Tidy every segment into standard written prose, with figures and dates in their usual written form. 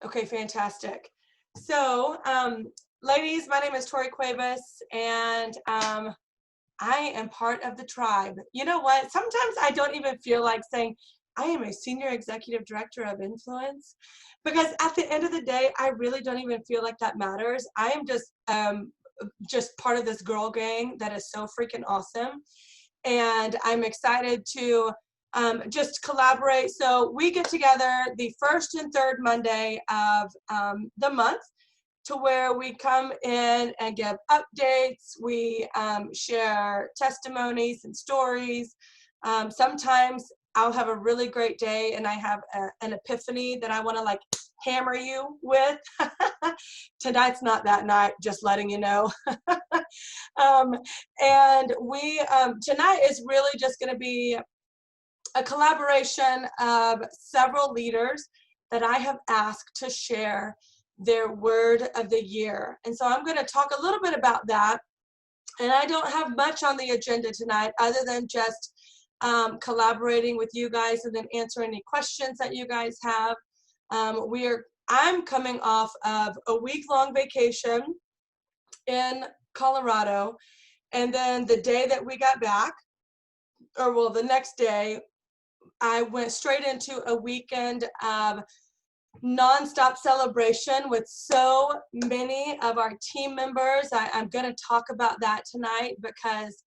Okay, fantastic. So, ladies, my name is Tori Cuevas, and I am part of the tribe. You know what? Sometimes I don't even feel like saying I am a senior executive director of influence because at the end of the day, I really don't even feel like that matters. I am just part of this girl gang that is so freaking awesome. And I'm excited to just collaborate. So we get together the first and third Monday of the month to where we come in and give updates. We share testimonies and stories. Sometimes I'll have a really great day and I have an epiphany that I want to like hammer you with. Tonight's not that night, just letting you know. um, and we tonight is really just going to be a collaboration of several leaders that I have asked to share their word of the year. And so I'm going to talk a little bit about that. And I don't have much on the agenda tonight other than just collaborating with you guys and then answer any questions that you guys have. I'm coming off of a week-long vacation in Colorado. And then the day that we got back, or well, the next day, I went straight into a weekend of nonstop celebration with so many of our team members. I'm going to talk about that tonight because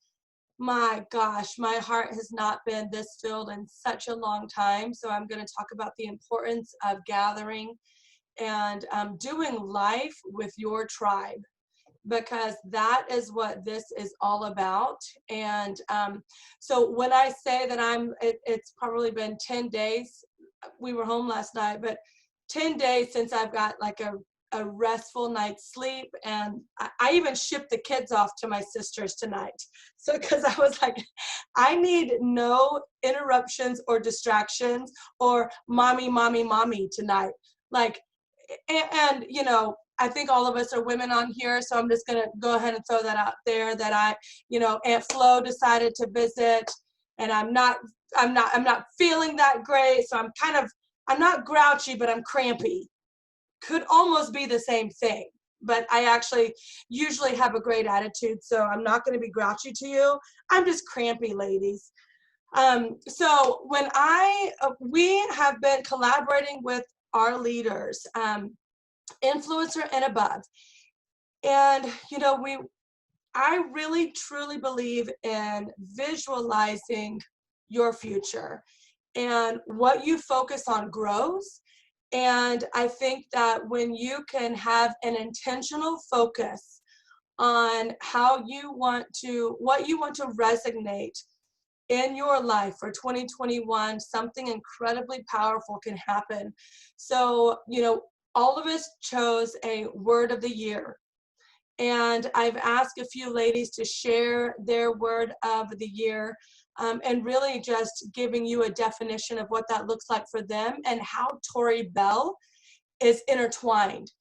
my gosh, my heart has not been this filled in such a long time. So I'm going to talk about the importance of gathering and doing life with your tribe, because that is what this is all about. And so when I say that it's probably been 10 days, we were home last night, but 10 days since I've got like a restful night's sleep. And I even shipped the kids off to my sisters tonight. So, because I was like, I need no interruptions or distractions or mommy tonight. Like, and you know, I think all of us are women on here, so I'm just gonna go ahead and throw that out there that Aunt Flo decided to visit, and I'm not feeling that great, so I'm not grouchy, but I'm crampy. Could almost be the same thing, but I actually usually have a great attitude, so I'm not gonna be grouchy to you. I'm just crampy, ladies. So when we have been collaborating with our leaders, influencer and above. And I really truly believe in visualizing your future, and what you focus on grows. And I think that when you can have an intentional focus on what you want to resonate in your life for 2021, something incredibly powerful can happen. So, all of us chose a word of the year. And I've asked a few ladies to share their word of the year, and really just giving you a definition of what that looks like for them and how Tori Bell is intertwined.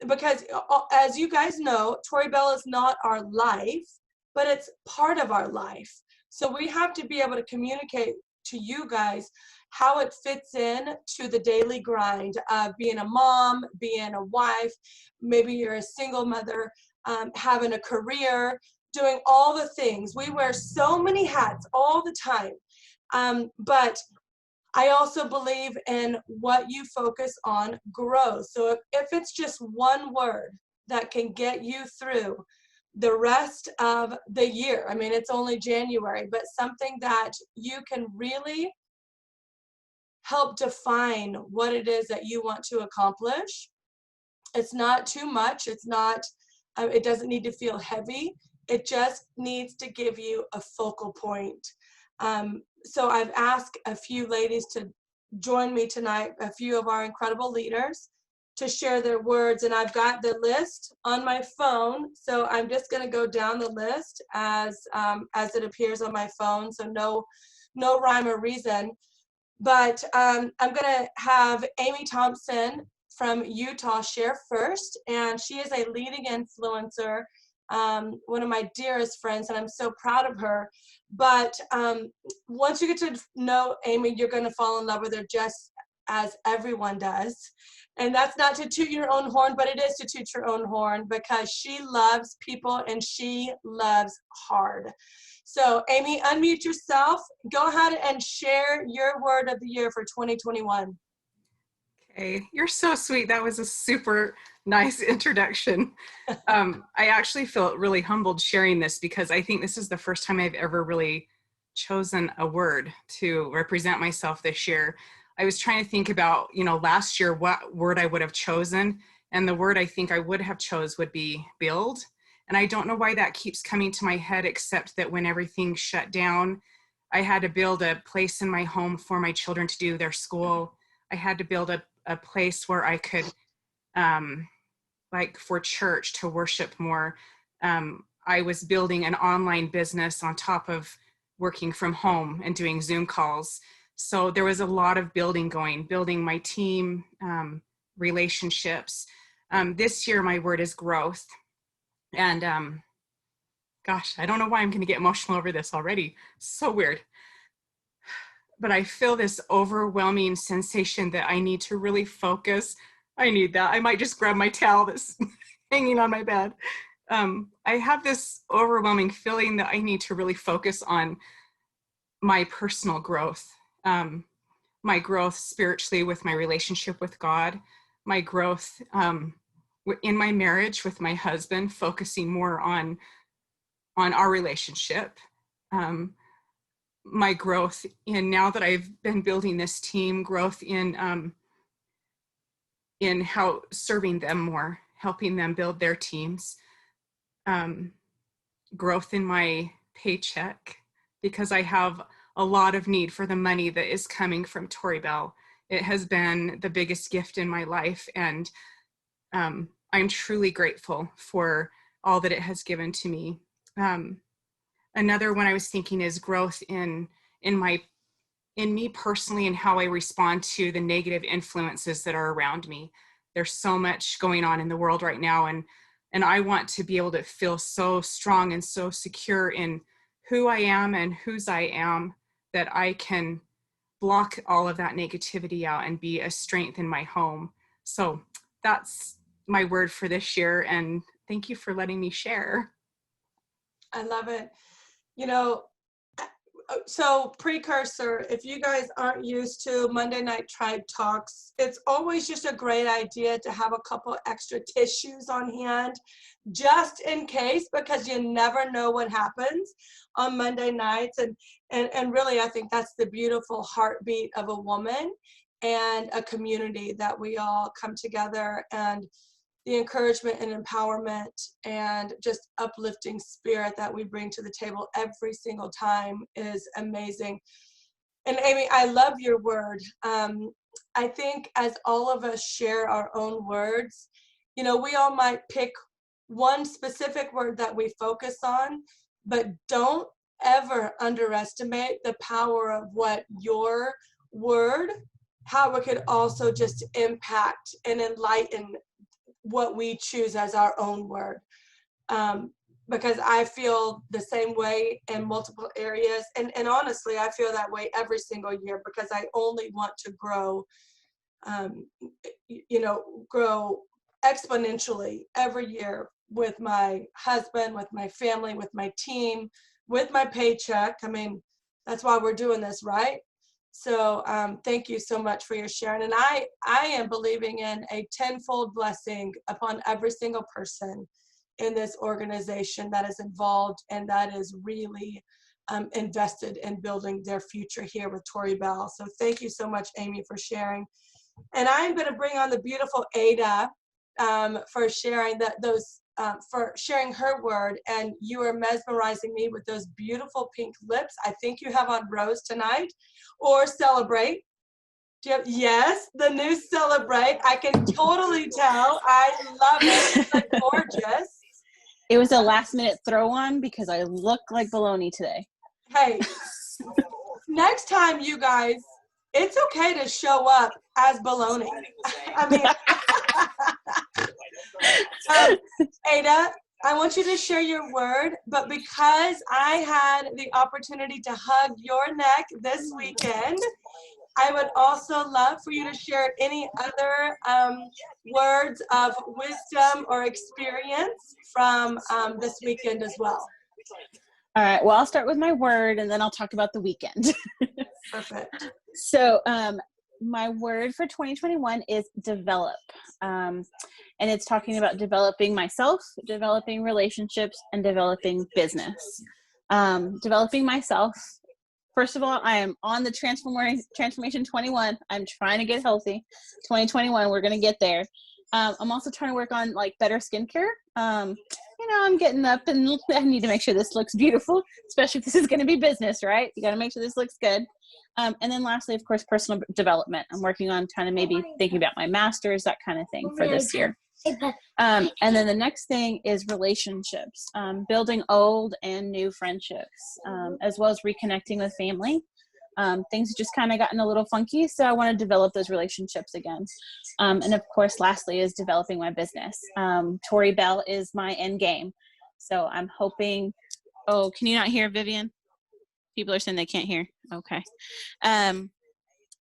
Because as you guys know, Tori Bell is not our life, but it's part of our life. So we have to be able to communicate to you guys how it fits in to the daily grind of being a mom, being a wife, maybe you're a single mother, having a career, doing all the things. We wear so many hats all the time. But I also believe in what you focus on grows. So if it's just one word that can get you through the rest of the year, I mean, it's only January, but something that you can really help define what it is that you want to accomplish. It's not too much. It doesn't need to feel heavy. It just needs to give you a focal point. So I've asked a few ladies to join me tonight, a few of our incredible leaders, to share their words. And I've got the list on my phone. So I'm just going to go down the list as it appears on my phone. So no rhyme or reason. But I'm going to have Amy Thompson from Utah share first. And she is a leading influencer, one of my dearest friends, and I'm so proud of her. But once you get to know Amy, you're going to fall in love with her just as everyone does. And that's not to toot your own horn, but it is to toot your own horn, because she loves people and she loves hard. So Amy, unmute yourself. Go ahead and share your word of the year for 2021. Okay, you're so sweet. That was a super nice introduction. I actually felt really humbled sharing this, because I think this is the first time I've ever really chosen a word to represent myself this year. I was trying to think about, last year, what word I would have chosen. And the word I think I would have chose would be build. And I don't know why that keeps coming to my head, except that when everything shut down, I had to build a place in my home for my children to do their school. I had to build a place where I could, like for church, to worship more. I was building an online business on top of working from home and doing Zoom calls. So there was a lot of building my team, relationships. This year, my word is growth. And gosh, I don't know why I'm going to get emotional over this already. So weird. But I feel this overwhelming sensation that I need to really focus. I need that. I might just grab my towel that's hanging on my bed. I have this overwhelming feeling that I need to really focus on my personal growth, my growth spiritually with my relationship with God, my growth in my marriage with my husband, focusing more on our relationship. My growth in, now that I've been building this team, growth in how serving them more, helping them build their teams, growth in my paycheck, because I have a lot of need for the money that is coming from Tori Bell. It has been the biggest gift in my life, and I'm truly grateful for all that it has given to me. Another one I was thinking is growth in me personally, and how I respond to the negative influences that are around me. There's so much going on in the world right now, and I want to be able to feel so strong and so secure in who I am and whose I am, that I can block all of that negativity out and be a strength in my home. So that's my word for this year, and thank you for letting me share. I love it. So precursor, if you guys aren't used to Monday Night Tribe Talks, it's always just a great idea to have a couple extra tissues on hand, just in case, because you never know what happens on Monday nights. And really, I think that's the beautiful heartbeat of a woman and a community, that we all come together, and the encouragement and empowerment and just uplifting spirit that we bring to the table every single time is amazing. And Amy, I love your word. I think as all of us share our own words, we all might pick one specific word that we focus on, but don't ever underestimate the power of what your word, how it could also just impact and enlighten what we choose as our own word. Because I feel the same way in multiple areas. And honestly, I feel that way every single year, because I only want to grow, grow exponentially every year, with my husband, with my family, with my team, with my paycheck. I mean, that's why we're doing this, right? So thank you so much for your sharing. And I am believing in a tenfold blessing upon every single person in this organization that is involved and that is really invested in building their future here with Tori Bell. So thank you so much, Amy, for sharing. And I'm going to bring on the beautiful Ada for sharing for sharing her word. And you are mesmerizing me with those beautiful pink lips. I think you have on rose tonight, or Celebrate. Do you have, yes, the new Celebrate. I can totally tell. I love it. It's like gorgeous. It was a last minute throw on because I look like baloney today. Hey, next time, you guys, it's okay to show up as baloney. I mean, Ada, I want you to share your word, but because I had the opportunity to hug your neck this weekend, I would also love for you to share any other words of wisdom or experience from this weekend as well. All right, well, I'll start with my word and then I'll talk about the weekend. Perfect. So my word for 2021 is develop. And it's talking about developing myself, developing relationships, and developing business. Developing myself. First of all, I am on the Transformation 21. I'm trying to get healthy. 2021, we're going to get there. I'm also trying to work on like better skincare. I'm getting up and I need to make sure this looks beautiful, especially if this is going to be business, right? You got to make sure this looks good. And then lastly, of course, personal development. I'm working on kind of maybe thinking about my master's, that kind of thing for this year. And then the next thing is relationships, building old and new friendships, as well as reconnecting with family. Things have just kind of gotten a little funky, so I want to develop those relationships again. And of course, lastly is developing my business. Tori Bell is my end game. So I'm hoping, oh, can you not hear, Vivian? People are saying they can't hear. Okay.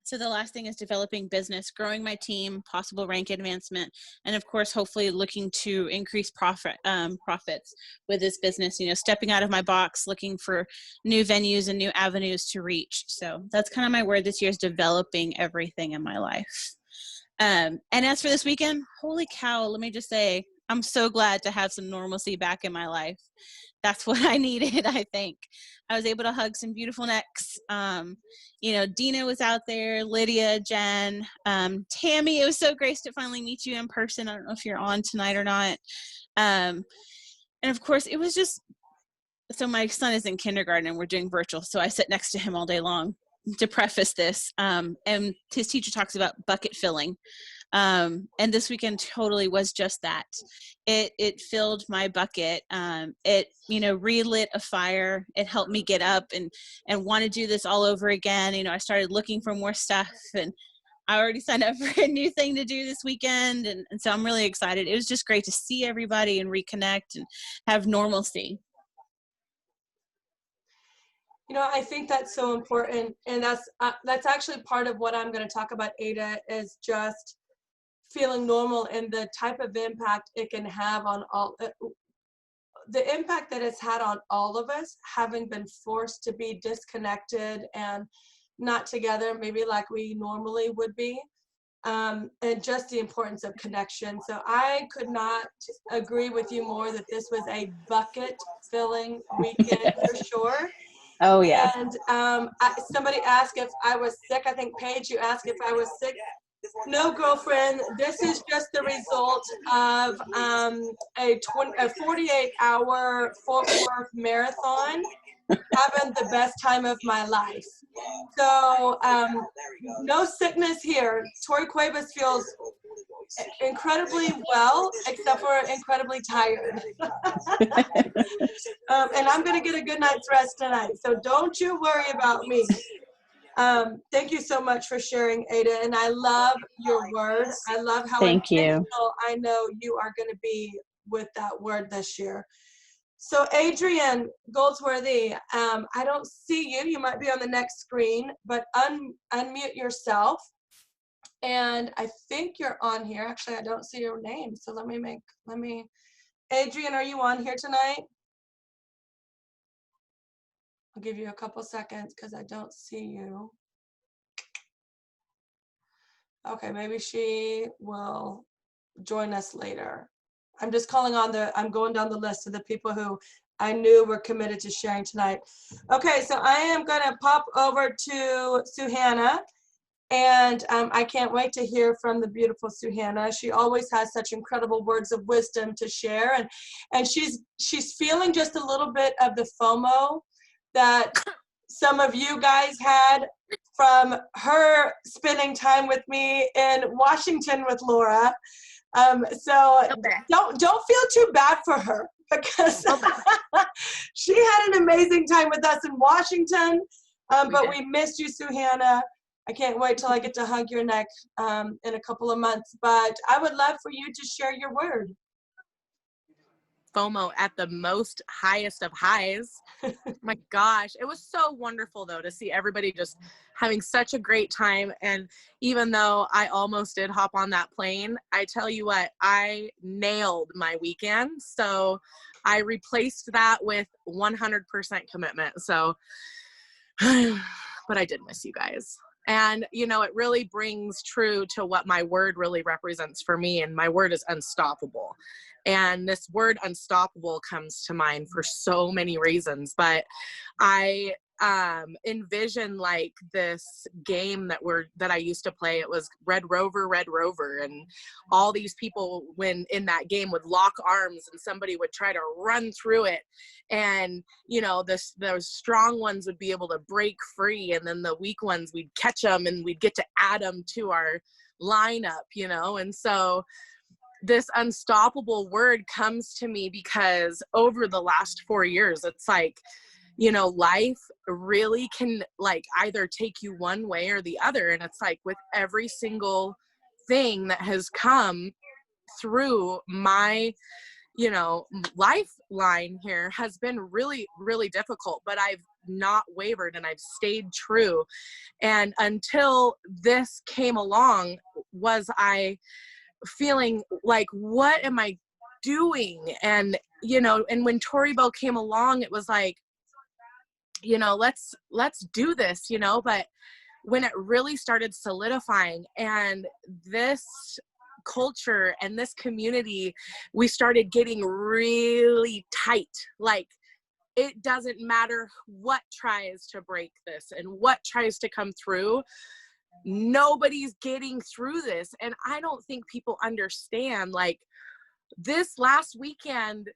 So the last thing is developing business, growing my team, possible rank advancement, and of course, hopefully looking to increase profits with this business, stepping out of my box, looking for new venues and new avenues to reach. So that's kind of my word this year, is developing everything in my life. And as for this weekend, holy cow, let me just say, I'm so glad to have some normalcy back in my life. That's what I needed, I think. I was able to hug some beautiful necks. Dina was out there, Lydia, Jen, Tammy. It was so great to finally meet you in person. I don't know if you're on tonight or not. And of course, it was just, so my son is in kindergarten and we're doing virtual. So I sit next to him all day long to preface this. And his teacher talks about bucket filling. And this weekend totally was just that. It filled my bucket. It, relit a fire. It helped me get up and want to do this all over again. I started looking for more stuff, and I already signed up for a new thing to do this weekend. And so I'm really excited. It was just great to see everybody and reconnect and have normalcy. I think that's so important. And that's actually part of what I'm going to talk about, Ada, is just feeling normal and the type of impact it can have on the impact that it's had on all of us, having been forced to be disconnected and not together, maybe like we normally would be, and just the importance of connection. So I could not agree with you more that this was a bucket filling weekend for sure. Oh yeah. And somebody asked if I was sick. I think Paige, you asked if I was sick. No, girlfriend, this is just the result of a 48-hour Fort Worth marathon, having the best time of my life. So no sickness here. Tori Cuevas feels incredibly well, except for incredibly tired. And I'm going to get a good night's rest tonight. So don't you worry about me. Thank you so much for sharing, Ada, and I love your word. I love how intentional I know you are going to be with that word this year. So Adrian Goldsworthy, I don't see you. You might be on the next screen, but unmute yourself. And I think you're on here. Actually, I don't see your name. So let me, Adrian, are you on here tonight? I'll give you a couple seconds because I don't see you. Okay, maybe she will join us later. I'm just I'm going down the list of the people who I knew were committed to sharing tonight. Okay, so I am going to pop over to Suhana, and I can't wait to hear from the beautiful Suhana. She always has such incredible words of wisdom to share, and she's feeling just a little bit of the FOMO that some of you guys had from her spending time with me in Washington with Laura. So don't feel too bad for her, because she had an amazing time with us in Washington, but we missed you, Suhana. I can't wait till I get to hug your neck in a couple of months, but I would love for you to share your word. FOMO at the most highest of highs. My gosh, it was so wonderful though to see everybody just having such a great time. And even though I almost did hop on that plane, I tell you what, I nailed my weekend. So I replaced that with 100% commitment. So, but I did miss you guys. And, you know, it really brings true to what my word really represents for me. And my word is unstoppable. And this word unstoppable comes to mind for so many reasons. But I envision like this game that I used to play. It was Red Rover, and all these people when in that game would lock arms and somebody would try to run through it, and you know those strong ones would be able to break free, and then the weak ones we'd catch them and we'd get to add them to our lineup, you know. And so this unstoppable word comes to me because over the last 4 years, it's like, you know, life really can like either take you one way or the other. And it's like with every single thing that has come through my, you know, lifeline here has been really, really difficult, but I've not wavered and I've stayed true. And until this came along, was I feeling like, what am I doing? And, you know, and when Tori Bell came along, it was like, you know, let's do this, you know. But when it really started solidifying and this culture and this community, we started getting really tight. Like, it doesn't matter what tries to break this and what tries to come through. Nobody's getting through this. And I don't think people understand, like, this last weekend,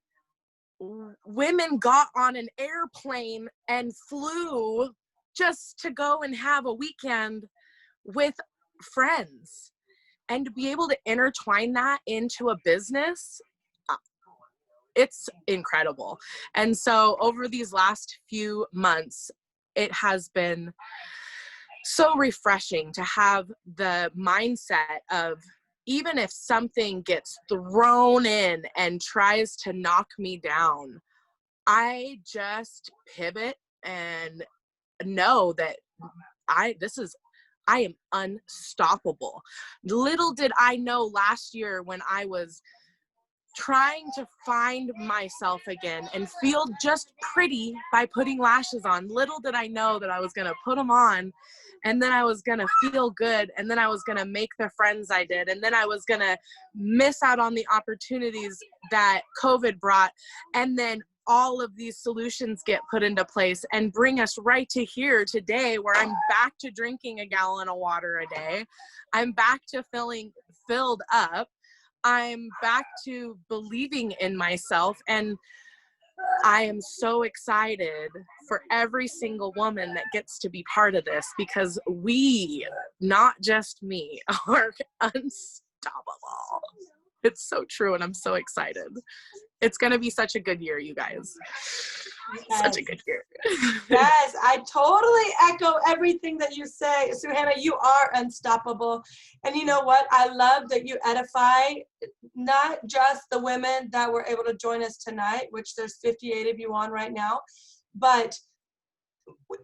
women got on an airplane and flew just to go and have a weekend with friends, and to be able to intertwine that into a business, it's incredible. And so over these last few months, it has been so refreshing to have the mindset of, even if something gets thrown in and tries to knock me down, I just pivot and know that I am unstoppable. Little did I know last year when I was trying to find myself again and feel just pretty by putting lashes on. Little did I know that I was going to put them on, and then I was going to feel good, and then I was going to make the friends I did, and then I was going to miss out on the opportunities that COVID brought, and then all of these solutions get put into place and bring us right to here today, where I'm back to drinking a gallon of water a day. I'm back to feeling filled up. I'm back to believing in myself, and I am so excited for every single woman that gets to be part of this, because we, not just me, are unstoppable. It's so true, and I'm so excited. It's going to be such a good year, you guys. Yes. Such a good year. Yes, I totally echo everything that you say. Suhanna, you are unstoppable. And you know what? I love that you edify not just the women that were able to join us tonight, which there's 58 of you on right now, but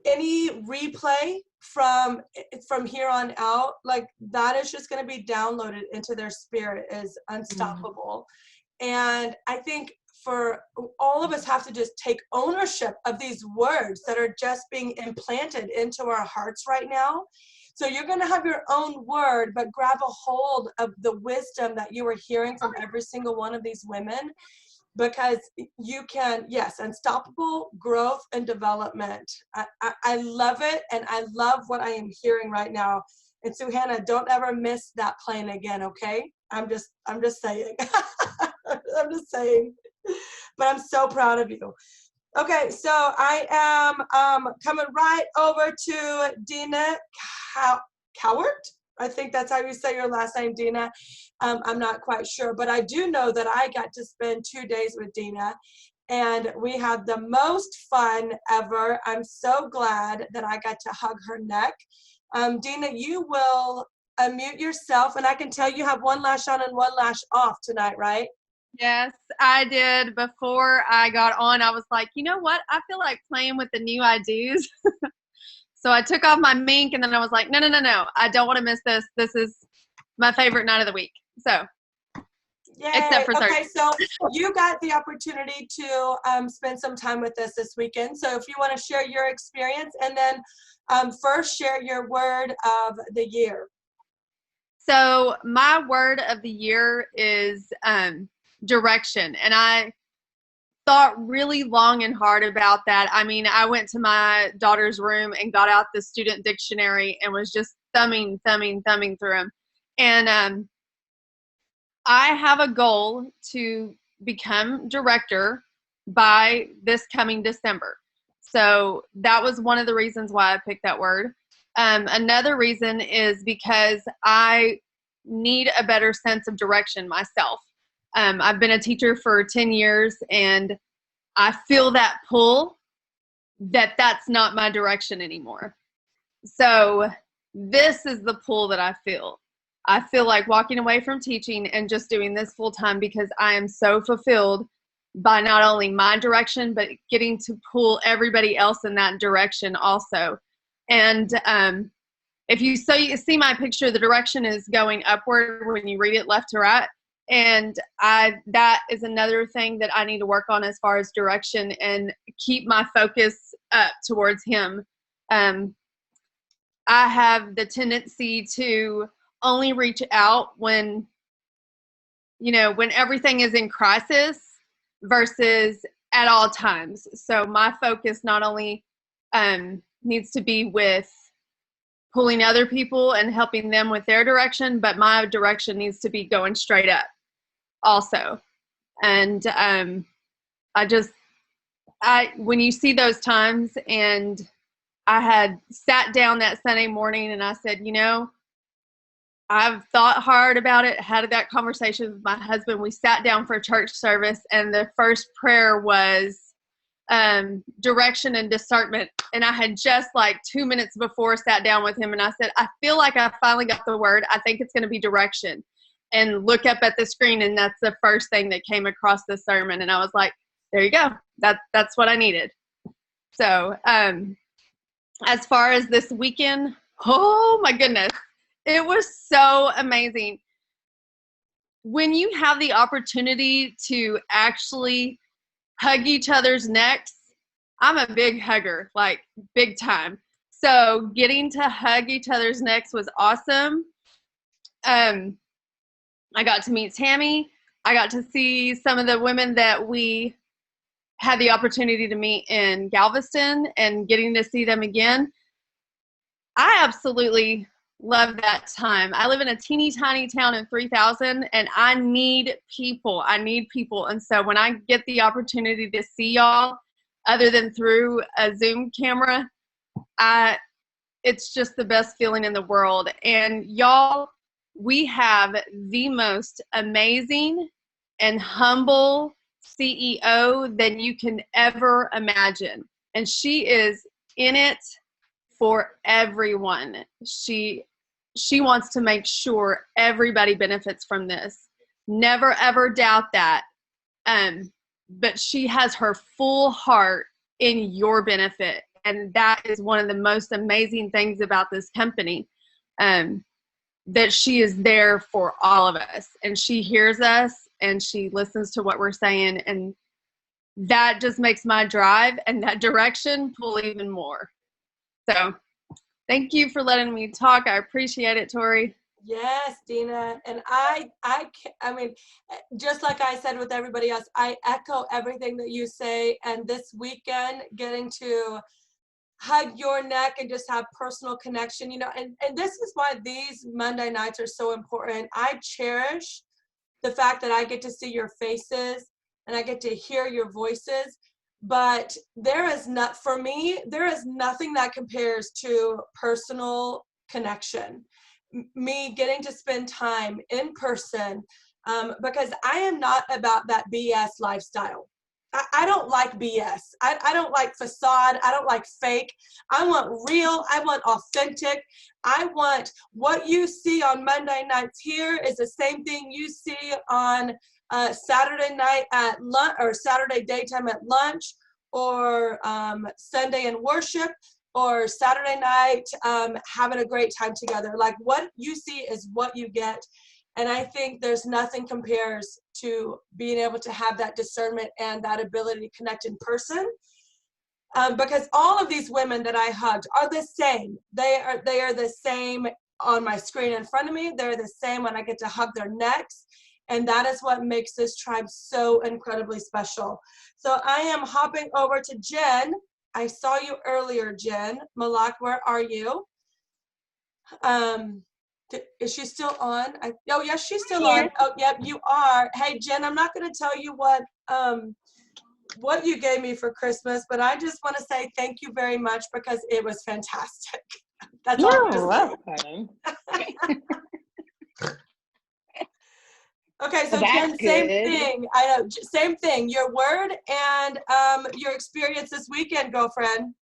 any replay from here on out, like, that is just going to be downloaded into their spirit is unstoppable. And I think for all of us have to just take ownership of these words that are just being implanted into our hearts right now. So you're going to have your own word, but grab a hold of the wisdom that you are hearing from every single one of these women, because you can, yes, unstoppable growth and development. I love it, and I love what I am hearing right now. And Suhanna, don't ever miss that plane again, okay? I'm just saying. I'm just saying. But I'm so proud of you. Okay, so I am coming right over to Dina Cowart. I think that's how you say your last name, Dina. I'm not quite sure, but I do know that I got to spend 2 days with Dina, and we had the most fun ever. I'm so glad that I got to hug her neck. Dina, you will unmute yourself, and I can tell you have one lash on and one lash off tonight, right? Yes, I did. Before I got on, I was like, you know what? I feel like playing with the new I do's. So I took off my mink, and then I was like, no. I don't want to miss this. This is my favorite night of the week. So, Yay. except for Thursday. Okay, so you got the opportunity to spend some time with us this weekend. So if you want to share your experience, and then first share your word of the year. So my word of the year is direction. And I thought really long and hard about that. I mean, I went to my daughter's room and got out the student dictionary and was just thumbing through them. And I have a goal to become director by this coming December. So that was one of the reasons why I picked that word. Another reason is because I need a better sense of direction myself. I've been a teacher for 10 years, and I feel that pull that that's not my direction anymore. So this is the pull that I feel. I feel like walking away from teaching and just doing this full time, because I am so fulfilled by not only my direction, but getting to pull everybody else in that direction also. And if you see my picture, the direction is going upward when you read it left to right. And that is another thing that I need to work on as far as direction, and keep my focus up towards him. I have the tendency to only reach out when everything is in crisis versus at all times. So my focus not only needs to be with pulling other people and helping them with their direction, but my direction needs to be going straight up also. And when you see those times, and I had sat down that Sunday morning and I said, I've thought hard about it, had that conversation with my husband. We sat down for a church service, and the first prayer was direction and discernment. And I had just 2 minutes before sat down with him, and I said, I feel like I finally got the word. I think it's going to be direction. And look up at the screen, and that's the first thing that came across the sermon. And I was like, there you go. That's what I needed. So as far as this weekend, oh my goodness, it was so amazing. When you have the opportunity to actually hug each other's necks, I'm a big hugger, big time. So getting to hug each other's necks was awesome. I got to meet Tammy. I got to see some of the women that we had the opportunity to meet in Galveston, and getting to see them again. I absolutely love that time. I live in a teeny tiny town of 3,000, and I need people. And so when I get the opportunity to see y'all, other than through a Zoom camera, it's just the best feeling in the world. And y'all, we have the most amazing and humble CEO than you can ever imagine. And she is in it for everyone. She wants to make sure everybody benefits from this. Never ever doubt that. But she has her full heart in your benefit. And that is one of the most amazing things about this company. That she is there for all of us, and she hears us, and she listens to what we're saying. And that just makes my drive and that direction pull even more. So thank you for letting me talk. I appreciate it, Tori. Yes, Dina. And I mean, just like I said with everybody else, I echo everything that you say. And this weekend, getting to hug your neck and just have personal connection, and this is why these Monday nights are so important. I cherish the fact that I get to see your faces and I get to hear your voices, but there is nothing that compares to personal connection. Me getting to spend time in person, because I am not about that BS lifestyle. I don't like BS. I don't like facade. I don't like fake. I want real. I want authentic. I want what you see on Monday nights here is the same thing you see on Saturday night at lunch, or Saturday daytime at lunch, or Sunday in worship, or Saturday night having a great time together. Like, what you see is what you get. And I think there's nothing compares to being able to have that discernment and that ability to connect in person. Because all of these women that I hugged are the same. They are the same on my screen in front of me. They're the same when I get to hug their necks. And that is what makes this tribe so incredibly special. So I am hopping over to Jen. I saw you earlier, Jen. Malak, where are you? Is she still on? Oh, yes, she's still on. Oh, yep, you are. Hey, Jen, I'm not going to tell you what you gave me for Christmas, but I just want to say thank you very much because it was fantastic. That's all I'm You're saying. welcome. Okay, so Well, Jen, that's same good. thing. I know, same thing. Your word and your experience this weekend, girlfriend.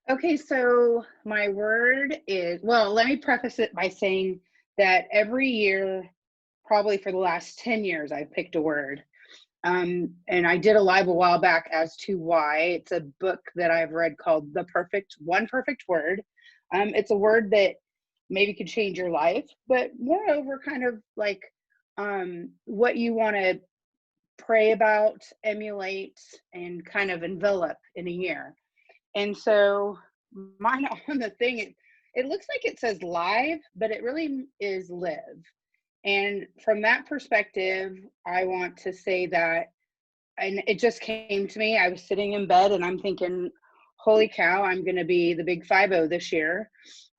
Okay, so my word is, well, let me preface it by saying that every year, probably for the last 10 years, I've picked a word. And I did a live a while back as to why. It's a book that I've read called One Perfect Word. It's a word that maybe could change your life, but moreover, kind of like what you want to pray about, emulate, and kind of envelop in a year. And so mine on the thing, it looks like it says live, but it really is live. And from that perspective, I want to say that, and it just came to me, I was sitting in bed and I'm thinking, holy cow, I'm going to be the big 5-0 this year.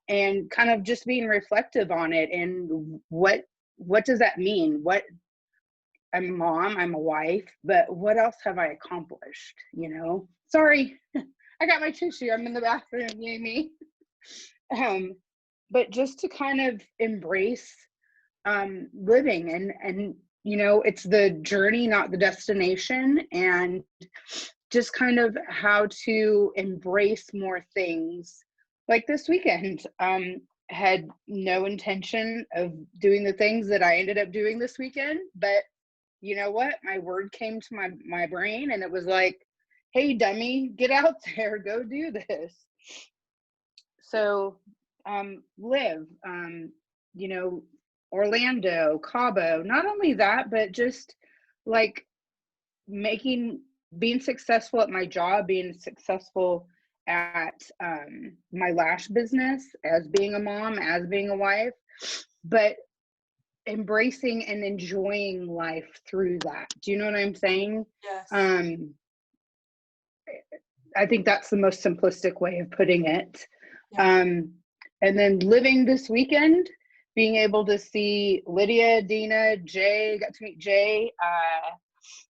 And kind of just being reflective on it. And what does that mean? I'm a mom, I'm a wife, but what else have I accomplished? You know, sorry, I got my tissue. I'm in the bathroom, yay me. But just to kind of embrace living and you know, it's the journey, not the destination, and just kind of how to embrace more things. Like this weekend, had no intention of doing the things that I ended up doing this weekend, but you know what? My word came to my brain and it was like, hey, dummy, get out there, go do this. So live, you know, Orlando, Cabo, not only that, but just like being successful at my job, being successful at my lash business, as being a mom, as being a wife, but embracing and enjoying life through that. Do you know what I'm saying? Yes. I think that's the most simplistic way of putting it. Yeah. And then living this weekend, being able to see Lydia, Dina, Jay, got to meet Jay,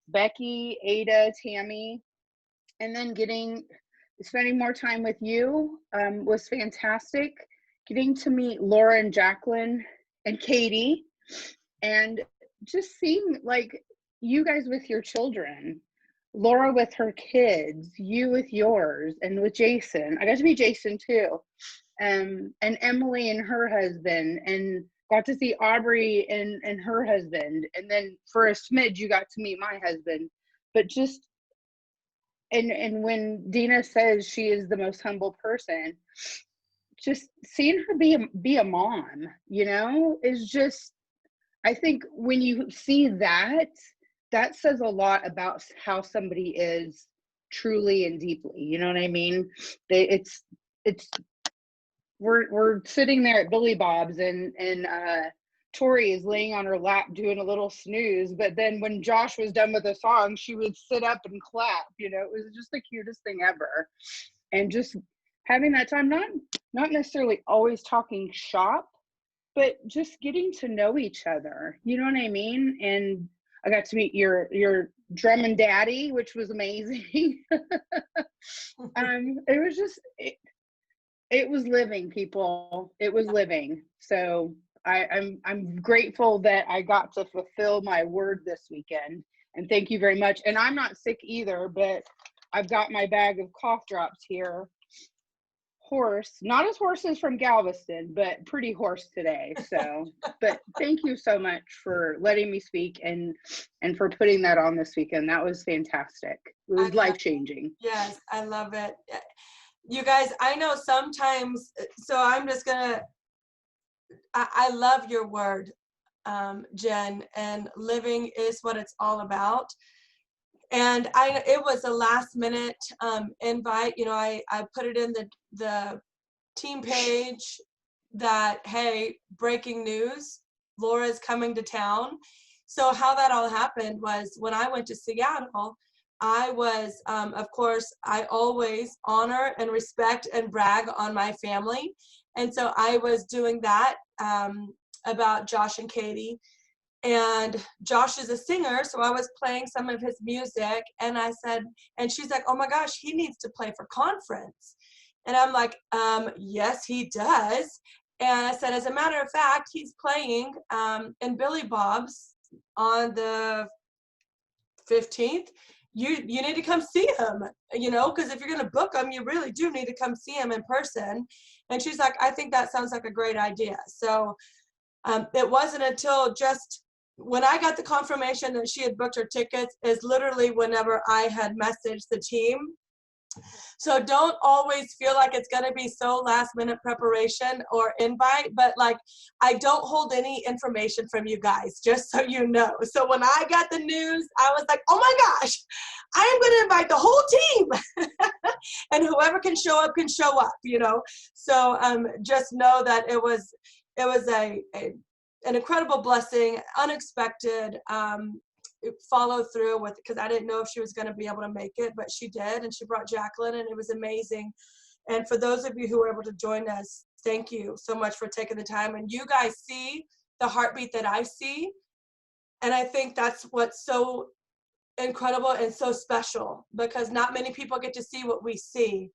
Becky, Ada, Tammy, and then spending more time with you was fantastic. Getting to meet Laura and Jacqueline and Katie, and just seeing like you guys with your children, Laura with her kids, you with yours, and with Jason. I got to meet Jason too. And Emily and her husband, and got to see Aubrey and her husband. And then for a smidge, you got to meet my husband. But just, and when Dina says she is the most humble person, just seeing her be a mom, you know, is just, I think when you see that, that says a lot about how somebody is truly and deeply, you know what I mean? We're sitting there at Billy Bob's and Tori is laying on her lap doing a little snooze, but then when Josh was done with a song, she would sit up and clap. You know, it was just the cutest thing ever. And just having that time, not necessarily always talking shop, but just getting to know each other. You know what I mean? And I got to meet your Drummond daddy, which was amazing. It was just it was living, people. It was living. So I'm grateful that I got to fulfill my word this weekend. And thank you very much. And I'm not sick either, but I've got my bag of cough drops here. hoarse, not as hoarse as from Galveston, but pretty hoarse today. So, but thank you so much for letting me speak and for putting that on this weekend. That was fantastic. It was life-changing. Yes, I love it. You guys, I know sometimes, so I'm just gonna, I love your word, Jen, and living is what it's all about. And it was a last minute invite. You know, I put it in the team page that, hey, breaking news, Laura's coming to town. So how that all happened was when I went to Seattle, I was, of course, I always honor and respect and brag on my family. And so I was doing that about Josh and Katie. And Josh is a singer, so I was playing some of his music, and I said, and she's like, oh my gosh, he needs to play for conference. And I'm like, yes, he does. And I said, as a matter of fact, he's playing in Billy Bob's on the 15th. You need to come see him, you know, because if you're going to book him, you really do need to come see him in person. And she's like, I think that sounds like a great idea. So it wasn't until just when I got the confirmation that she had booked her tickets is literally whenever I had messaged the team. So don't always feel like it's going to be so last minute preparation or invite, but like I don't hold any information from you guys, just so you know. So when I got the news, I was like, oh my gosh, I am going to invite the whole team. And whoever can show up, you know. So just know that it was an incredible blessing, unexpected follow through with, because I didn't know if she was going to be able to make it, but she did, and she brought Jacqueline, and it was amazing. And for those of you who were able to join us, thank you so much for taking the time. And you guys see the heartbeat that I see, and I think that's what's so incredible and so special, because not many people get to see what we see,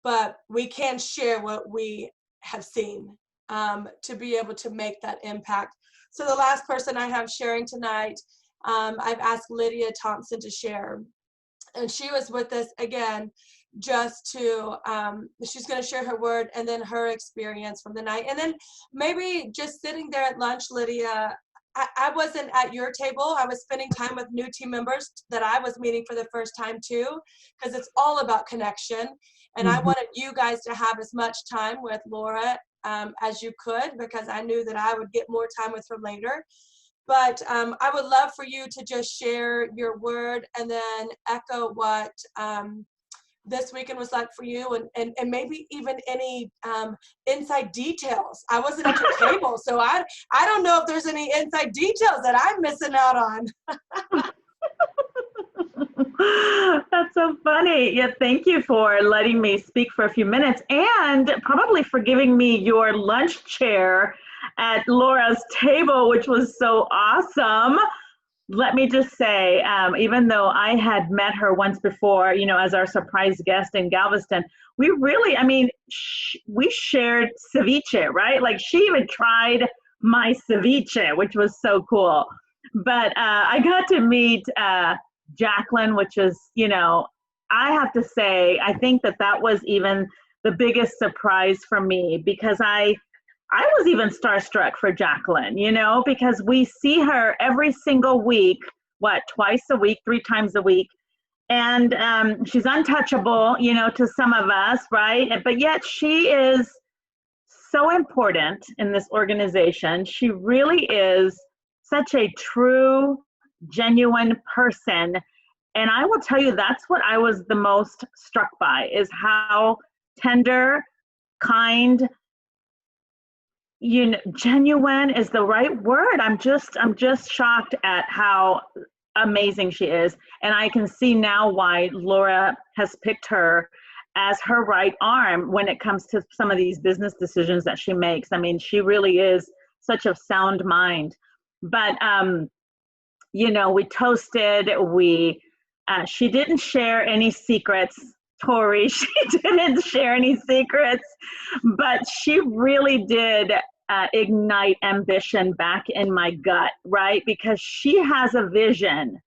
but we can share what we have seen. To be able to make that impact. So the last person I have sharing tonight, I've asked Lydia Thompson to share, and she was with us again just to, she's going to share her word and then her experience from the night. And then maybe just sitting there at lunch, Lydia, I wasn't at your table. I was spending time with new team members that I was meeting for the first time too, because it's all about connection. And I wanted you guys to have as much time with Laura as you could, because I knew that I would get more time with her later. But I would love for you to just share your word and then echo what this weekend was like for you, and maybe even any inside details. I wasn't at your table, so I don't know if there's any inside details that I'm missing out on. That's so funny. Yeah, thank you for letting me speak for a few minutes, and probably for giving me your lunch chair at Laura's table, which was so awesome. Let me just say, even though I had met her once before, you know, as our surprise guest in Galveston, we really, I mean, we shared ceviche, right? Like she even tried my ceviche, which was so cool. But I got to meet Jacqueline, which is, you know, I have to say, I think that was even the biggest surprise for me, because I was even starstruck for Jacqueline, you know, because we see her every single week, twice a week, 3 times a week. And she's untouchable, you know, to some of us, right? But yet she is so important in this organization. She really is such a true, genuine person. And I will tell you, that's what I was the most struck by, is how tender, kind, you know, genuine is the right word. I'm just shocked at how amazing she is. And I can see now why Laura has picked her as her right arm when it comes to some of these business decisions that she makes. I mean, she really is such a sound mind. But, you know, we toasted, she didn't share any secrets, Tori. She didn't share any secrets, but she really did ignite ambition back in my gut, right? Because she has a vision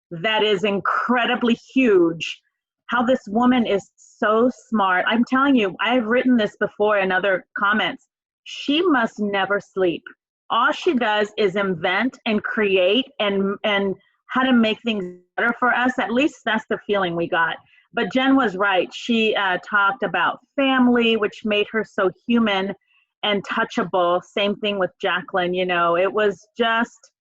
that is incredibly huge. How this woman is so smart. I'm telling you, I've written this before in other comments. She must never sleep. All she does is invent and create and how to make things better for us. At least that's the feeling we got. But Jen was right. She talked about family, which made her so human and touchable. Same thing with Jacqueline. You know, it was just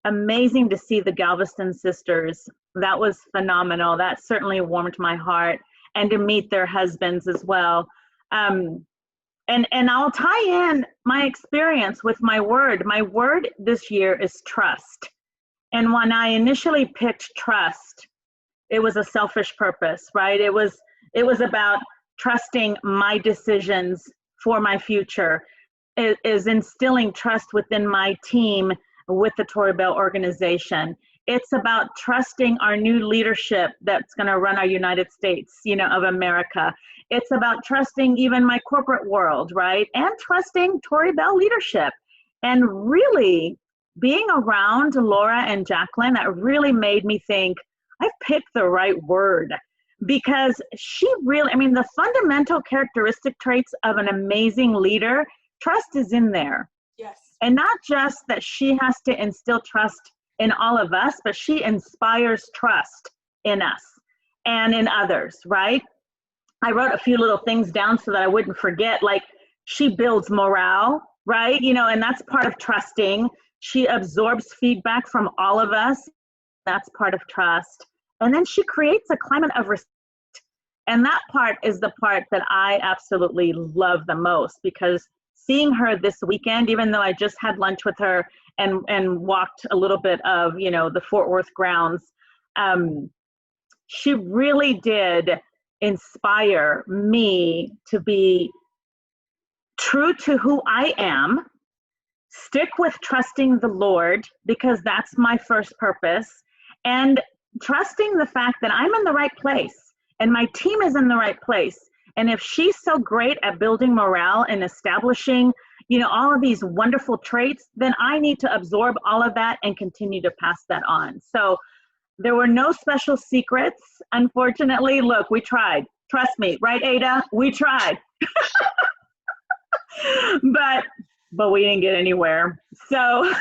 amazing to see the Galveston sisters. That was phenomenal. That certainly warmed my heart, and to meet their husbands as well. And I'll tie in my experience with my word. My word this year is trust. And when I initially picked trust, it was a selfish purpose, right? It was about trusting my decisions for my future. It is instilling trust within my team with the Tori Bell organization. It's about trusting our new leadership that's going to run our United States, you know, of America. It's about trusting even my corporate world, right? And trusting Tori Bell leadership. And really being around Laura and Jacqueline, that really made me think, I've picked the right word. Because she really, I mean, the fundamental characteristic traits of an amazing leader, trust is in there. Yes. And not just that she has to instill trust in all of us, but she inspires trust in us and in others, right? I wrote a few little things down so that I wouldn't forget, like she builds morale, right? You know, and that's part of trusting. She absorbs feedback from all of us. That's part of trust. And then she creates a climate of respect. And that part is the part that I absolutely love the most, because seeing her this weekend, even though I just had lunch with her and walked a little bit of, you know, the Fort Worth grounds, she really did inspire me to be true to who I am, stick with trusting the Lord, because that's my first purpose, and trusting the fact that I'm in the right place and my team is in the right place. And if she's so great at building morale and establishing, you know, all of these wonderful traits, then I need to absorb all of that and continue to pass that on. So there were no special secrets. Unfortunately, look, we tried. Trust me, right, Ada? We tried. but we didn't get anywhere. So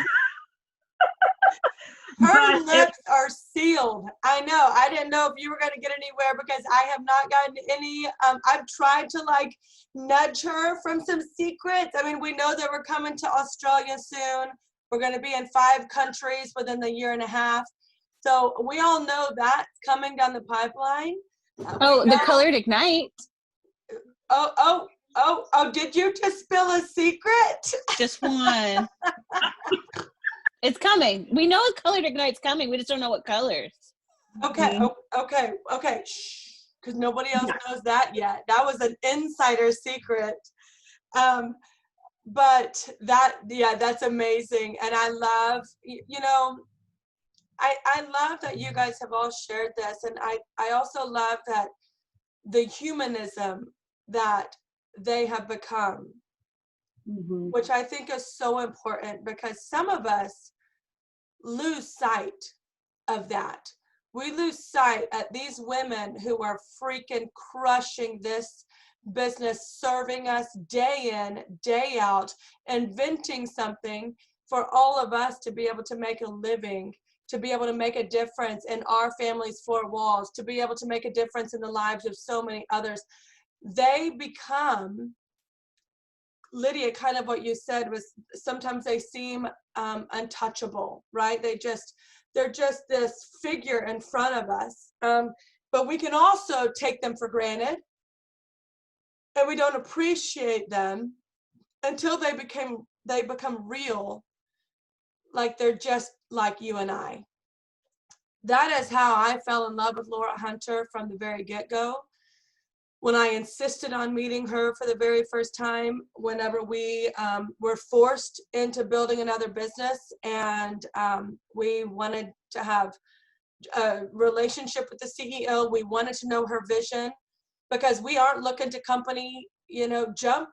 her lips are sealed. I know. I didn't know if you were going to get anywhere, because I have not gotten any. I've tried to like nudge her from some secrets. I mean, we know that we're coming to Australia soon. We're going to be in 5 countries within the year and a half. So we all know that's coming down the pipeline. The Colored Ignite. Oh, did you just spill a secret? Just one. It's coming. We know Colored Ignite's coming. We just don't know what colors. Okay. Okay. Shh. Because nobody else knows that yet. That was an insider secret. But that's amazing. And I love, you know, I love that you guys have all shared this. And I also love that the humanism that they have become, which I think is so important, because some of us lose sight of that. We lose sight at these women who are freaking crushing this business, serving us day in, day out, inventing something for all of us to be able to make a living, to be able to make a difference in our family's 4 walls, to be able to make a difference in the lives of so many others. They become, Lydia, kind of what you said was, sometimes they seem untouchable, right? They're just this figure in front of us. But we can also take them for granted, and we don't appreciate them until they become real, like they're just like you and I. That is how I fell in love with Laura Hunter from the very get-go. When I insisted on meeting her for the very first time, whenever we were forced into building another business, and we wanted to have a relationship with the CEO, we wanted to know her vision, because we aren't looking to company, you know, jump.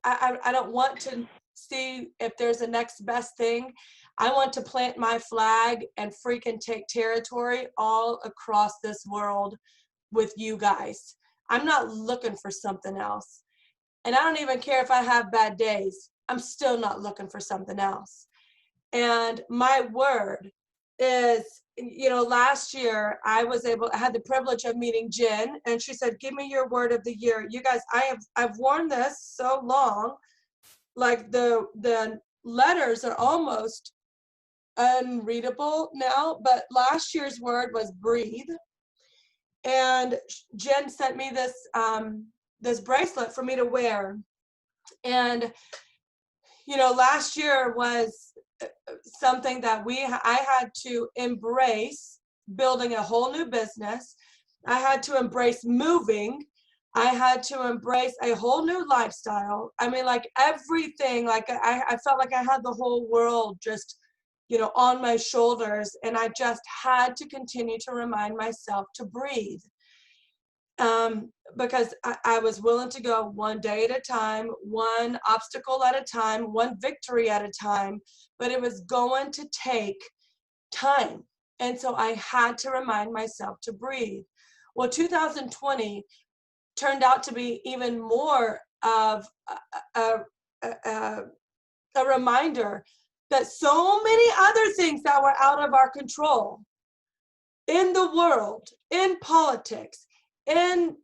I don't want to see if there's a next best thing. I want to plant my flag and freaking take territory all across this world with you guys. I'm not looking for something else. And I don't even care if I have bad days. I'm still not looking for something else. And my word is, last year I had the privilege of meeting Jen, and she said, give me your word of the year. You guys, I've worn this so long, like the letters are almost unreadable now, but last year's word was breathe. And Jen sent me this this bracelet for me to wear. And last year was something that I had to embrace, building a whole new business. I had to embrace moving. I had to embrace a whole new lifestyle. I mean, like everything, like I felt like I had the whole world just, on my shoulders. And I just had to continue to remind myself to breathe. Because I was willing to go one day at a time, one obstacle at a time, one victory at a time, but it was going to take time. And so I had to remind myself to breathe. Well, 2020 turned out to be even more of a reminder that so many other things that were out of our control in the world, in politics, in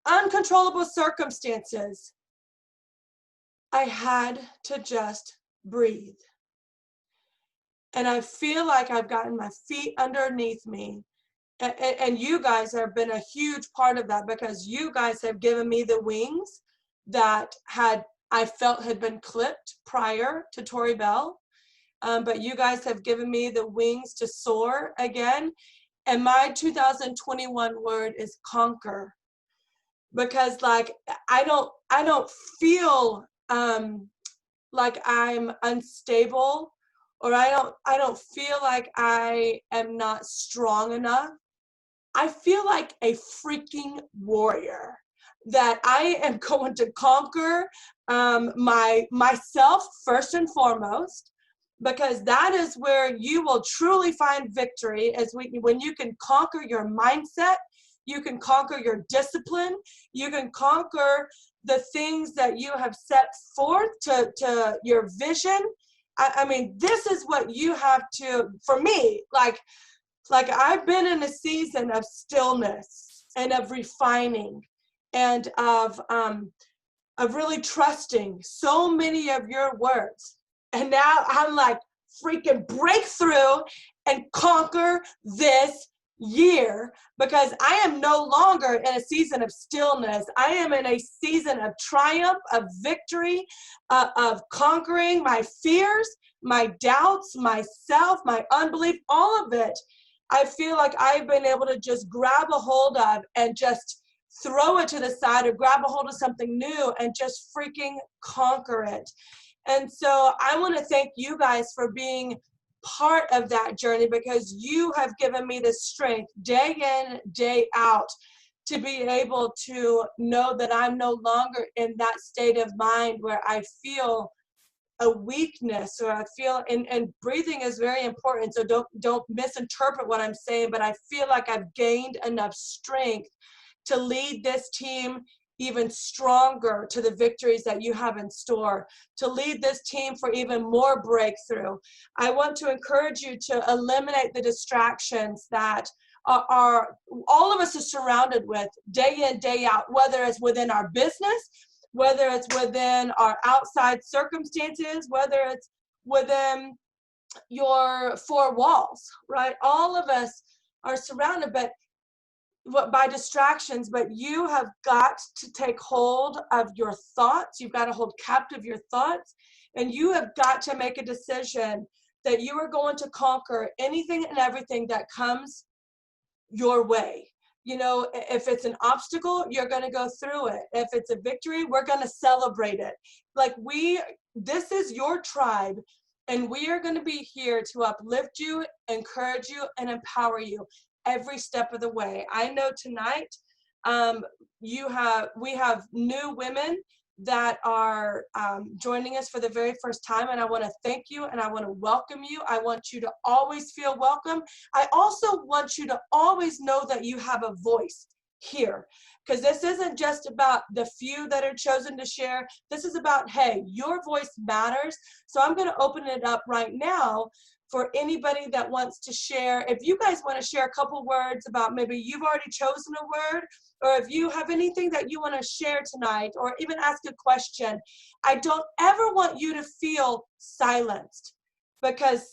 uncontrollable circumstances, I had to just breathe. And I feel like I've gotten my feet underneath me. And you guys have been a huge part of that, because you guys have given me the wings that I felt had been clipped prior to Tori Bell. But you guys have given me the wings to soar again. And my 2021 word is conquer, because like I don't feel like I'm unstable, or I don't feel like I am not strong enough. I feel like a freaking warrior, that I am going to conquer myself first and foremost, because that is where you will truly find victory, when you can conquer your mindset, you can conquer your discipline, you can conquer the things that you have set forth to your vision. I mean, this is what you have to, for me, like I've been in a season of stillness and of refining and of really trusting so many of your words. And now I'm like, freaking breakthrough and conquer this year, because I am no longer in a season of stillness. I am in a season of triumph, of victory, of conquering my fears, my doubts, myself, my unbelief, all of it. I feel like I've been able to just grab a hold of and just throw it to the side, or grab a hold of something new and just freaking conquer it. And so I want to thank you guys for being part of that journey, because you have given me the strength day in, day out to be able to know that I'm no longer in that state of mind where I feel a weakness, or I feel, and breathing is very important. So don't misinterpret what I'm saying, but I feel like I've gained enough strength to lead this team even stronger to the victories that you have in store, to lead this team for even more breakthrough. I want to encourage you to eliminate the distractions that are all of us are surrounded with day in, day out, whether it's within our business, whether it's within our outside circumstances, whether it's within your four walls, right? All of us are surrounded by distractions, but you have got to take hold of your thoughts. You've got to hold captive your thoughts, and you have got to make a decision that you are going to conquer anything and everything that comes your way. You know, if it's an obstacle, you're going to go through it. If it's a victory, we're going to celebrate it. Like this is your tribe, and we are going to be here to uplift you, encourage you, and empower you every step of the way. I know tonight we have new women that are joining us for the very first time, and I want to thank you and I want to welcome you. I want you to always feel welcome. I also want you to always know that you have a voice here. Because this isn't just about the few that are chosen to share. This is about, hey, your voice matters. So I'm going to open it up right now for anybody that wants to share. If you guys want to share a couple words about maybe you've already chosen a word, or if you have anything that you want to share tonight, or even ask a question, I don't ever want you to feel silenced, because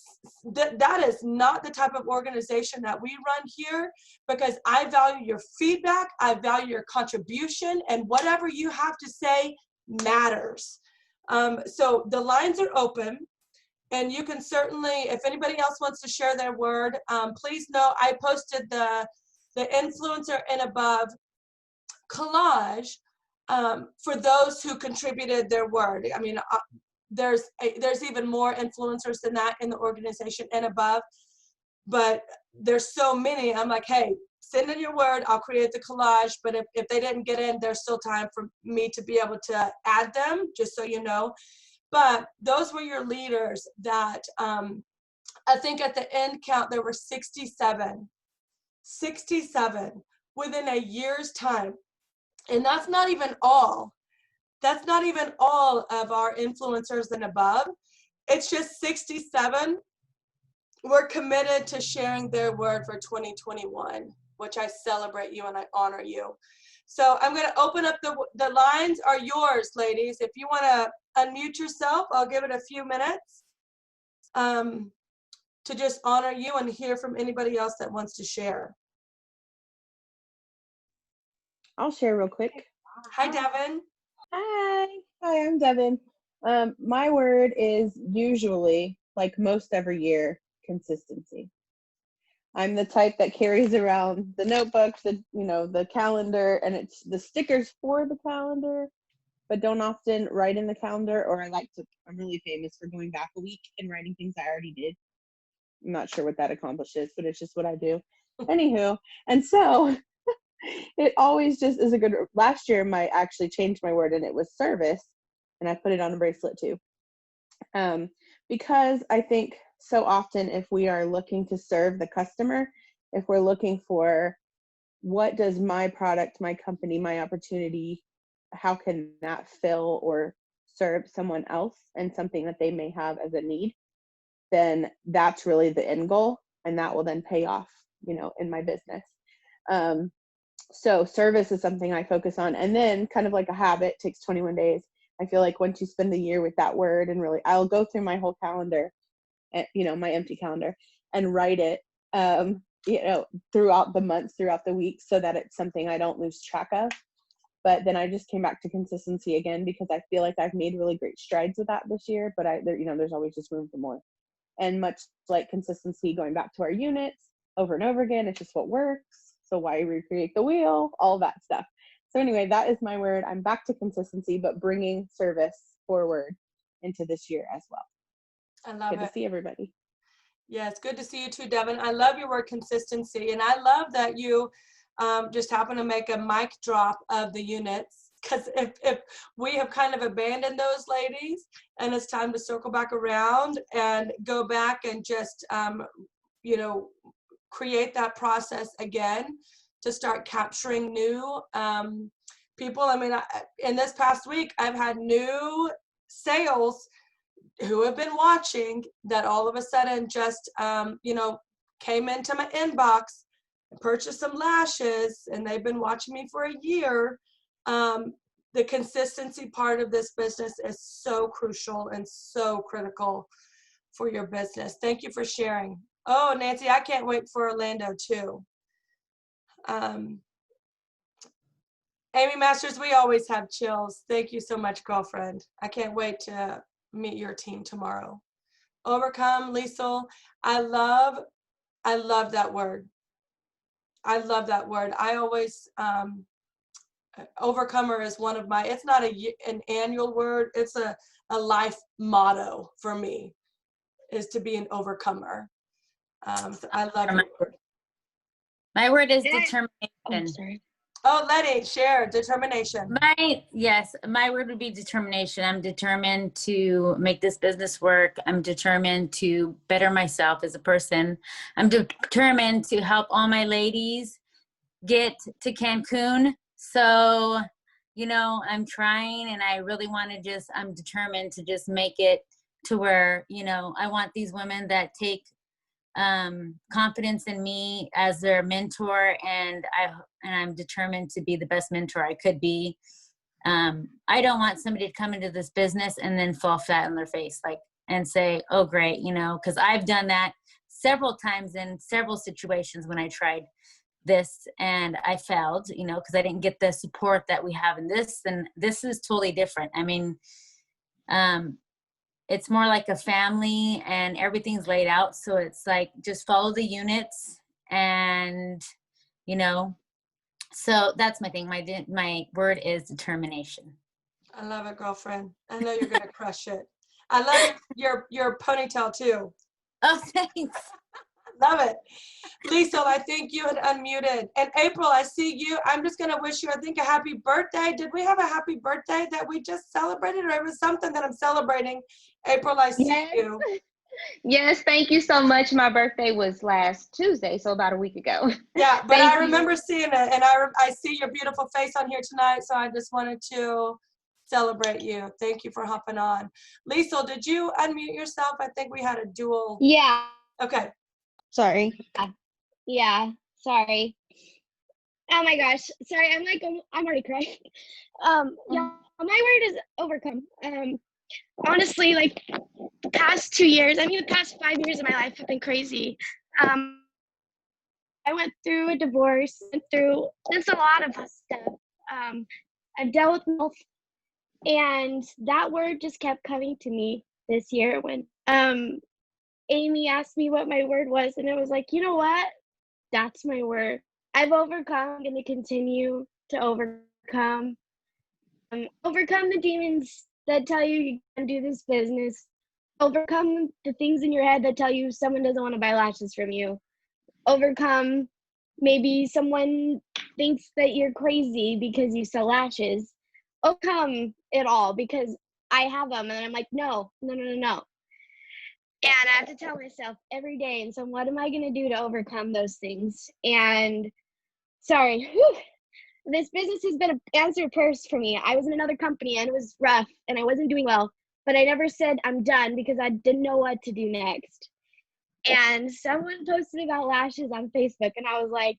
that is not the type of organization that we run here, because I value your feedback, I value your contribution, and whatever you have to say matters. So the lines are open, and you can certainly, if anybody else wants to share their word, please know I posted the influencer and above collage for those who contributed their word. I mean, there's even more influencers than that in the organization and above, but there's so many. I'm like, hey, send in your word, I'll create the collage, but if they didn't get in, there's still time for me to be able to add them, just so you know. But those were your leaders that I think at the end count there were 67 within a year's time. And that's not even all. That's not even all of our influencers and above. It's just 67 were committed to sharing their word for 2021, which I celebrate you and I honor you. So I'm going to open up the lines are yours, ladies. If you want to unmute yourself, I'll give it a few minutes to just honor you and hear from anybody else that wants to share. I'll share real quick. Hi, Devin. Hi, I'm Devin. My word is usually, like most every year, consistency. I'm the type that carries around the notebook, the calendar, and it's the stickers for the calendar, but don't often write in the calendar. Or I'm really famous for going back a week and writing things I already did. I'm not sure what that accomplishes, but it's just what I do. Anywho, and so it always just is a good. Last year, I actually changed my word, and it was service, and I put it on a bracelet too. Because I think so often, if we are looking to serve the customer, if we're looking for what does my product, my company, my opportunity, how can that fill or serve someone else and something that they may have as a need, then that's really the end goal, and that will then pay off, in my business. So service is something I focus on, and then kind of like a habit, takes 21 days. I feel like once you spend the year with that word, and really, I'll go through my whole calendar, my empty calendar, and write it, throughout the months, throughout the weeks, so that it's something I don't lose track of. But then I just came back to consistency again, because I feel like I've made really great strides with that this year, but there's always just room for more. And much like consistency, going back to our units over and over again, it's just what works. So why recreate the wheel, all that stuff. So anyway, that is my word. I'm back to consistency, but bringing service forward into this year as well. I love it. Good to see everybody. Yeah, it's good to see you too, Devin. I love your word consistency, and I love that you just happen to make a mic drop of the units, because if we have kind of abandoned those ladies, and it's time to circle back around and go back and just create that process again to start capturing new people. I mean, in this past week, I've had new sales who have been watching that all of a sudden just, came into my inbox and purchased some lashes, and they've been watching me for a year. The consistency part of this business is so crucial and so critical for your business. Thank you for sharing. Oh, Nancy, I can't wait for Orlando too. Amy Masters, we always have chills. Thank you so much, girlfriend. I can't wait to meet your team tomorrow. Overcome, Liesel. I love that word. I love that word. I always, overcomer is one of my, it's not an annual word, it's a life motto for me, is to be an overcomer. So I love your word. My word is determination. Oh, Letty, share determination. My word would be determination. I'm determined to make this business work. I'm determined to better myself as a person. I'm determined to help all my ladies get to Cancun. So, you know, I'm trying, and I really want to just, I'm determined to just make it to where, you know, I want these women that take confidence in me as their mentor, and I'm determined to be the best mentor I could be. I don't want somebody to come into this business and then fall flat on their face, like, and say, oh, great, you know, because I've done that several times in several situations when I tried this and I failed, you know, because I didn't get the support that we have in this. And this is totally different. I mean, it's more like a family and everything's laid out. So it's like, just follow the units and, you know, so that's my thing. My word is determination. I love it, girlfriend. I know you're gonna crush it. I love your ponytail too. Oh, thanks. Love it. Lisa, I think you had unmuted. And April, I see you. I'm just gonna wish you, I think, a happy birthday. Did we have a happy birthday that we just celebrated, or it was something that I'm celebrating? April, I see Yes. you. Yes, thank you so much. My birthday was last Tuesday, so about a week ago. Yeah, but Thank I you. remember seeing it, and I see your beautiful face on here tonight, so I just wanted to celebrate you. Thank you for hopping on. Lisa, did you unmute yourself? I think we had a dual. Yeah, Okay. sorry. Yeah, sorry. Oh my gosh, sorry. I'm already crying. Yeah, my word is overcome. Honestly, like the past 2 years, I mean, the past 5 years of my life have been crazy. I went through a divorce, went through just a lot of stuff. I've dealt with health, and that word just kept coming to me this year when Amy asked me what my word was, and it was like, you know what? That's my word. I've overcome. I'm going to continue to overcome. Overcome the demons that tell you can do this business. Overcome the things in your head that tell you someone doesn't want to buy lashes from you. Overcome maybe someone thinks that you're crazy because you sell lashes. Overcome it all because I have them, and I'm like, no. And I have to tell myself every day, and so what am I going to do to overcome those things? And sorry, this business has been an answered purse for me. I was in another company, and it was rough, and I wasn't doing well, but I never said I'm done because I didn't know what to do next. And someone posted about lashes on Facebook, and I was like,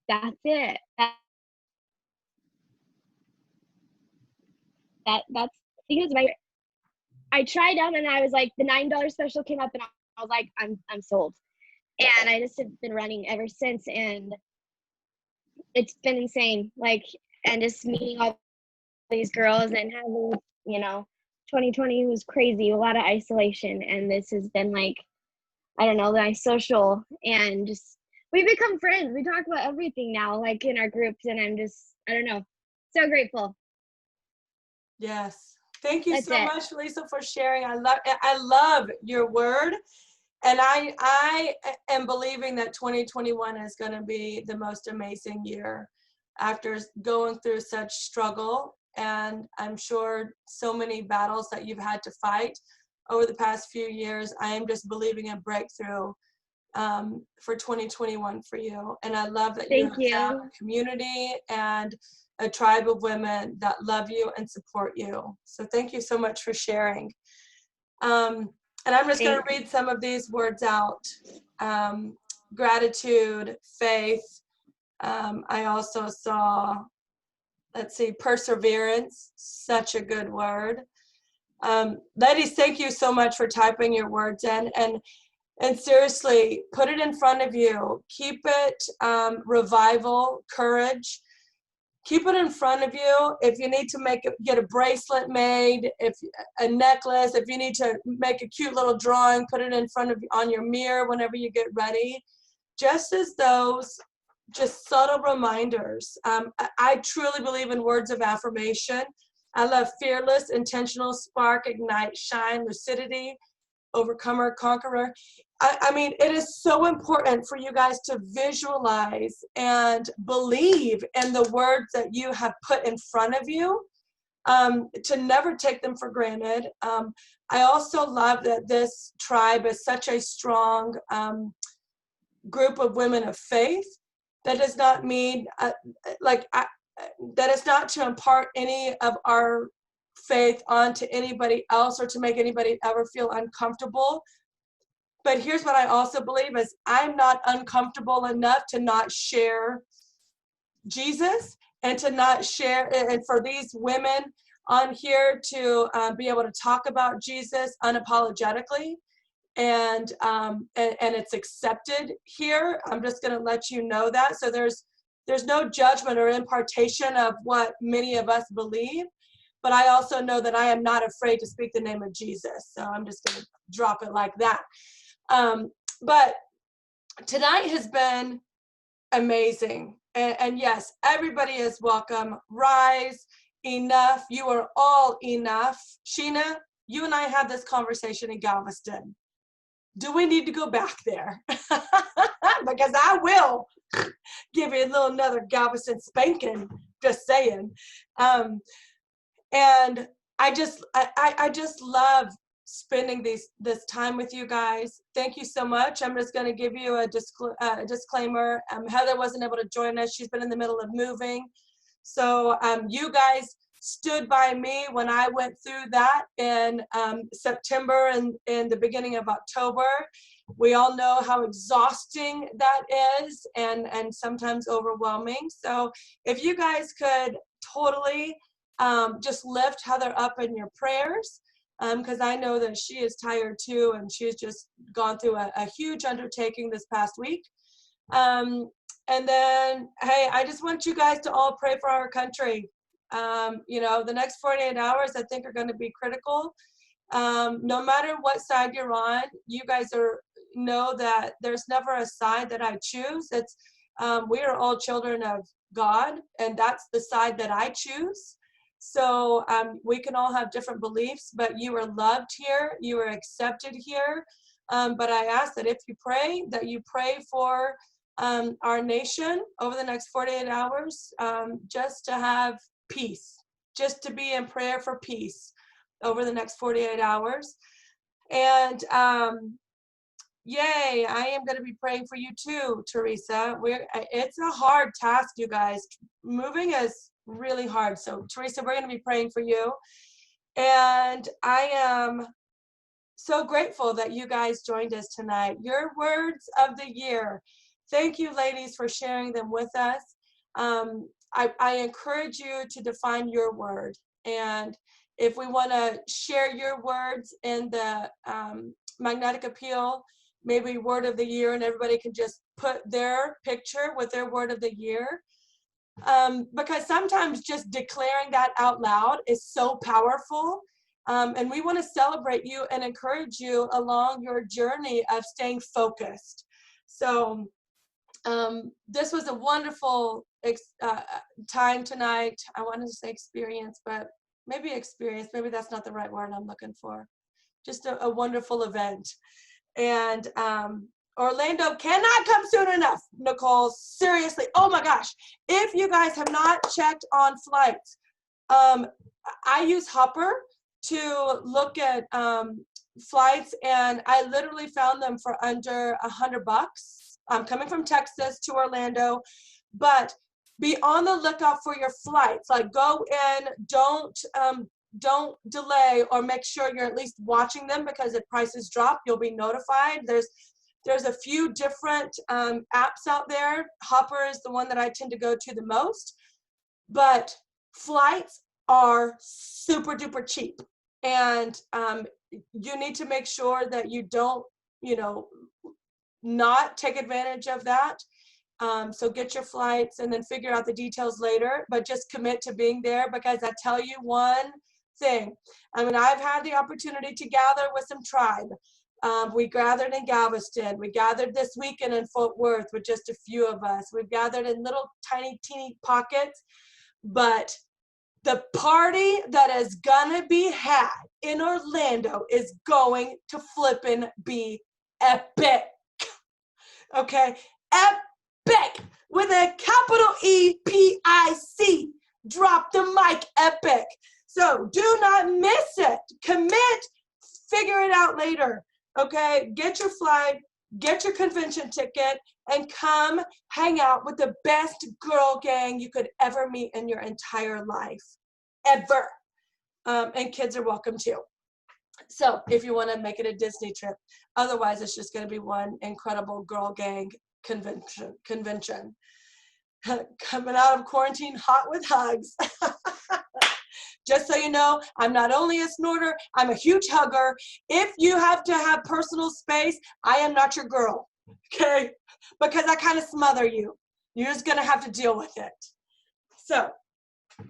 that's it. That's because I tried out, and I was like, the $9 special came up, and I was like, I'm sold. And I just have been running ever since, and it's been insane. Like, and just meeting all these girls and having, you know, 2020 was crazy, a lot of isolation, and this has been like, I don't know, nice social, and just we become friends. We talk about everything now, like in our groups, and I'm just, I don't know, so grateful. Yes. Thank you That's so it. much, Lisa, for sharing. I love your word. And I am believing that 2021 is going to be the most amazing year after going through such struggle. And I'm sure so many battles that you've had to fight over the past few years. I am just believing a breakthrough for 2021 for you. And I love that you have found a community and a tribe of women that love you and support you. So thank you so much for sharing. And I'm just going to read some of these words out. Gratitude, faith. I also saw, let's see, perseverance, such a good word. Ladies, thank you so much for typing your words in. And seriously, put it in front of you. Keep it revival, courage. Keep it in front of you. If you need to get a bracelet made, if a necklace, if you need to make a cute little drawing, put it in front of you on your mirror whenever you get ready. Just as those just subtle reminders. I truly believe in words of affirmation. I love fearless, intentional, spark, ignite, shine, lucidity, overcomer, conqueror. I mean, it is so important for you guys to visualize and believe in the words that you have put in front of you, to never take them for granted. I also love that this tribe is such a strong group of women of faith. That does not mean that is not to impart any of our faith onto anybody else or to make anybody ever feel uncomfortable. But here's what I also believe is I'm not uncomfortable enough to not share Jesus and to not share, and for these women on here to be able to talk about Jesus unapologetically, and it's accepted here. I'm just going to let you know that. So there's no judgment or impartation of what many of us believe, but I also know that I am not afraid to speak the name of Jesus. So I'm just going to drop it like that. But tonight has been amazing. And yes, everybody is welcome. Rise, enough. You are all enough. Sheena, you and I had this conversation in Galveston. Do we need to go back there? Because I will give you another Galveston spanking, just saying. And I just love spending this time with you guys. Thank you so much. I'm just going to give you a disclaimer. Heather wasn't able to join us. She's been in the middle of moving. So you guys stood by me when I went through that in September and in the beginning of October. We all know how exhausting that is and sometimes overwhelming. So if you guys could totally just lift Heather up in your prayers, because I know that she is tired too, and she's just gone through a huge undertaking this past week. And then, hey, I just want you guys to all pray for our country. The next 48 hours, I think, are going to be critical. No matter what side you're on, you guys know that there's never a side that I choose. It's we are all children of God, and that's the side that I choose. So we can all have different beliefs, but you are loved here, you are accepted here. But I ask that if you pray, that you pray for our nation over the next 48 hours, just to have peace, just to be in prayer for peace over the next 48 hours. And yay, I am going to be praying for you too, Teresa. It's a hard task, you guys. Moving is really hard. So Teresa, we're going to be praying for you. And I am so grateful that you guys joined us tonight. Your words of the year. Thank you, ladies, for sharing them with us. I encourage you to define your word. And if we want to share your words in the magnetic appeal, maybe word of the year, and everybody can just put their picture with their word of the year. Because sometimes just declaring that out loud is so powerful. And we want to celebrate you and encourage you along your journey of staying focused. So this was a wonderful time tonight. I wanted to say experience, but maybe that's not the right word I'm looking for. Just a wonderful event. And Orlando cannot come soon enough, Nicole. Seriously. Oh my gosh. If you guys have not checked on flights, I use Hopper to look at flights, and I literally found them for under $100. I'm coming from Texas to Orlando, but be on the lookout for your flights. Like, go in, don't delay, or make sure you're at least watching them, because if prices drop, you'll be notified. There's a few different apps out there. Hopper is the one that I tend to go to the most, but flights are super duper cheap, and you need to make sure that you don't, not take advantage of that. So get your flights and then figure out the details later, but just commit to being there, because I tell you one thing. I mean, I've had the opportunity to gather with some tribe. We gathered in Galveston. We gathered this weekend in Fort Worth with just a few of us. We've gathered in little tiny, teeny pockets, but the party that is gonna be had in Orlando is going to flippin' be epic. Okay, epic with a capital EPIC. Drop the mic, epic. So do not miss it. Commit, figure it out later. Okay, get your flight, get your convention ticket, and come hang out with the best girl gang you could ever meet in your entire life, ever. And kids are welcome too. So if you want to make it a Disney trip, otherwise it's just going to be one incredible girl gang convention. Coming out of quarantine hot with hugs. Just so you know, I'm not only a snorter, I'm a huge hugger. If you have to have personal space, I am not your girl, okay? Because I kind of smother you. You're just gonna have to deal with it. So,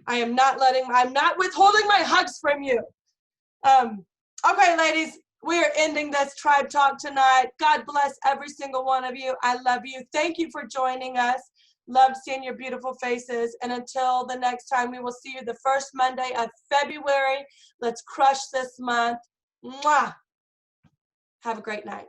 I'm not withholding my hugs from you. Okay, ladies, we are ending this Tribe Talk tonight. God bless every single one of you. I love you. Thank you for joining us. Love seeing your beautiful faces. And until the next time, we will see you the first Monday of February. Let's crush this month. Mwah. Have a great night.